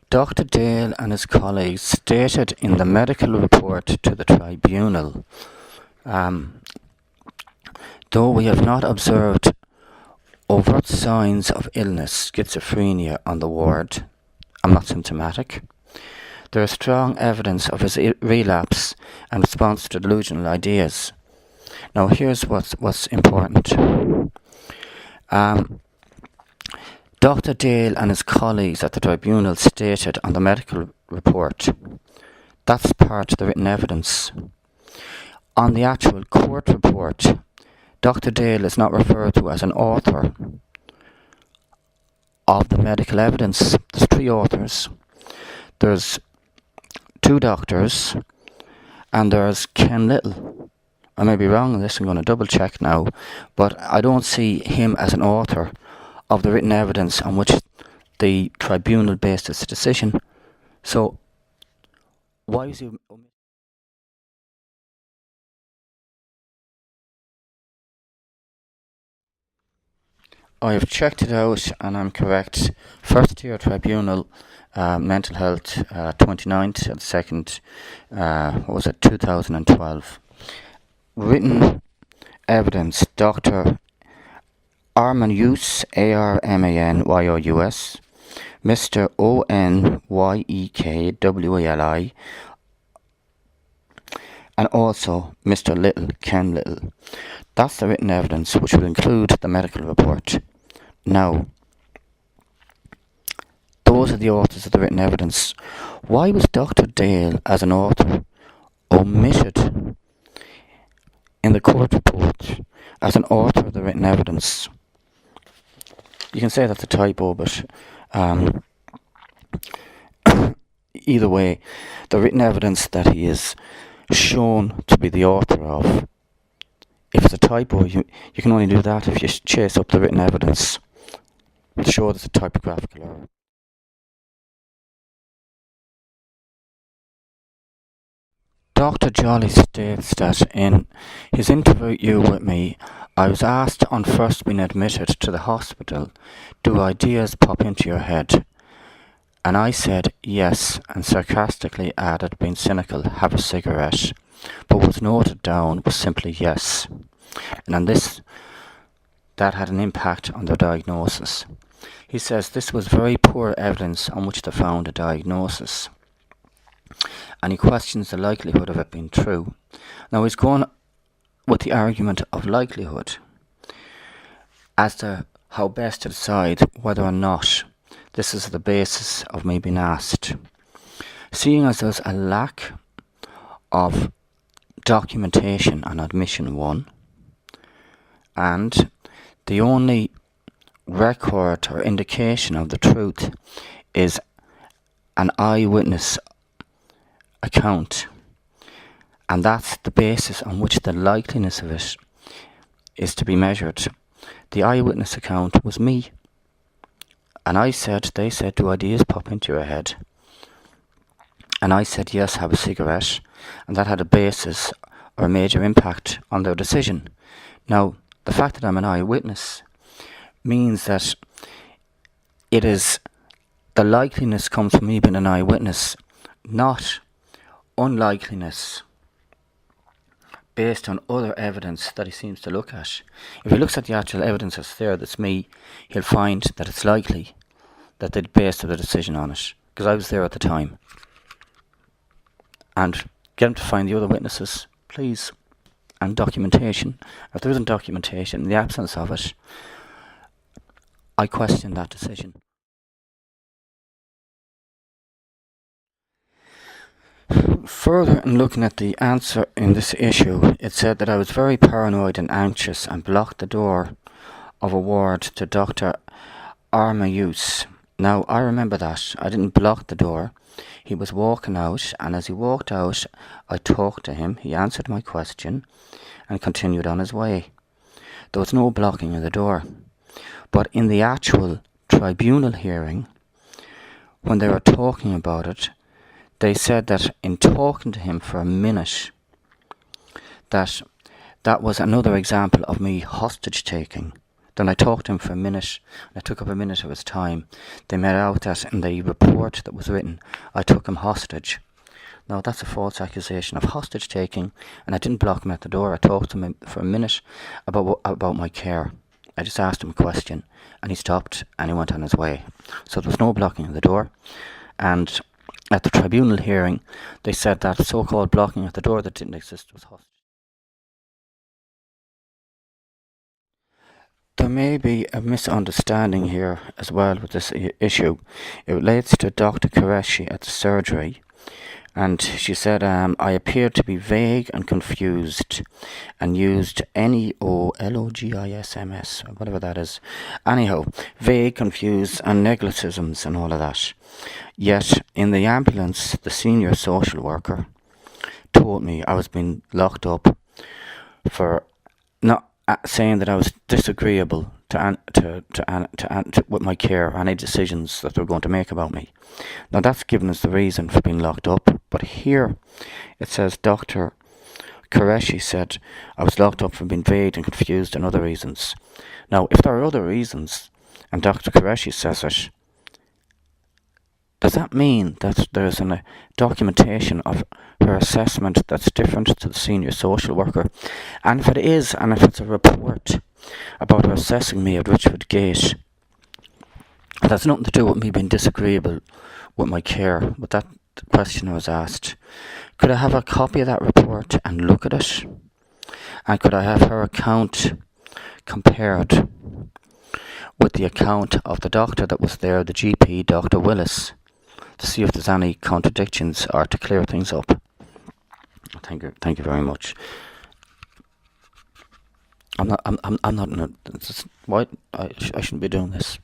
Dr. Dale and his colleagues stated in the medical report to the tribunal, though we have not observed overt signs of illness, schizophrenia on the ward, I'm not symptomatic, there is strong evidence of his relapse and response to delusional ideas. Now here's what's important. Dr. Dale and his colleagues at the tribunal stated on the medical report. That's part of the written evidence. On the actual court report, Dr. Dale is not referred to as an author of the medical evidence. There's 3 authors. There's 2 doctors, and there's Ken Little. I may be wrong on this, I'm going to double check now, but I don't see him as an author of the written evidence on which the tribunal based its decision. So, why is he... I have checked it out and I'm correct. First year tribunal, mental health, 29th and 2nd, 2012. Written evidence, Dr. Armanyous, Armanyous, Mr. Onyekawali, and also Mr. Little, Ken Little. That's the written evidence, which will include the medical report. Now, those are the authors of the written evidence. Why was Dr. Dale, as an author, omitted in the court report as an author of the written evidence? You can say that's a typo, but either way, the written evidence that he is shown to be the author of, if it's a typo, you can only do that if you chase up the written evidence to show there's a typographical error. Dr. Jolly states that in his interview with me, I was asked on first being admitted to the hospital, do ideas pop into your head? And I said yes, and sarcastically added, being cynical, have a cigarette. But what was noted down was simply yes. And on this, that had an impact on their diagnosis. He says this was very poor evidence on which they found a diagnosis. And he questions the likelihood of it being true. Now he's going with the argument of likelihood as to how best to decide whether or not this is the basis of me being asked. Seeing as there's a lack of documentation on admission 1, and the only record or indication of the truth is an eyewitness account, and that's the basis on which the likeliness of it is to be measured. The eyewitness account was me, and they said, do ideas pop into your head? And I said, yes, have a cigarette, and that had a basis or a major impact on their decision. Now, the fact that I'm an eyewitness means that it is the likeliness comes from me being an eyewitness, not unlikeliness based on other evidence that he seems to look at. If he looks at the actual evidence that's there, that's me, he'll find that it's likely that they'd based the decision on it, because I was there at the time. And get him to find the other witnesses, please, and documentation. If there isn't documentation, in the absence of it, I question that decision. Further, in looking at the answer in this issue, it said that I was very paranoid and anxious and blocked the door of a ward to Dr. Armanyous. Now, I remember that. I didn't block the door. He was walking out, and as he walked out, I talked to him. He answered my question and continued on his way. There was no blocking of the door. But in the actual tribunal hearing, when they were talking about it, they said that in talking to him for a minute, that was another example of me hostage taking Then I talked to him for a minute, and I took up a minute of his time. They made out that in the report that was written, I took him hostage. Now, that's a false accusation of hostage taking, and I didn't block him at the door. I talked to him for a minute about my care. I just asked him a question, and he stopped, and he went on his way. So there was no blocking at the door. And at the tribunal hearing, they said that so-called blocking at the door that didn't exist was hostage. There may be a misunderstanding here as well with this issue. It relates to Dr. Qureshi at the surgery. And she said, I appeared to be vague and confused and used neologisms, whatever that is. Anyhow, vague, confused and negligisms and all of that. Yet, in the ambulance, the senior social worker told me I was being locked up for not saying that I was disagreeable with my care, any decisions that they were going to make about me. Now that's given us the reason for being locked up, but here it says Dr. Qureshi said I was locked up for being vague and confused and other reasons. Now, if there are other reasons, and Dr. Qureshi says it, does that mean that there's a documentation of her assessment that's different to the senior social worker? And if it is, and if it's a report about her assessing me at Richwood Gate, that's nothing to do with me being disagreeable with my care, but that question was asked. Could I have a copy of that report and look at it? And could I have her account compared with the account of the doctor that was there, the GP, Dr. Willis, to see if there's any contradictions or to clear things up? Thank you very much. I'm not. Why? I shouldn't be doing this.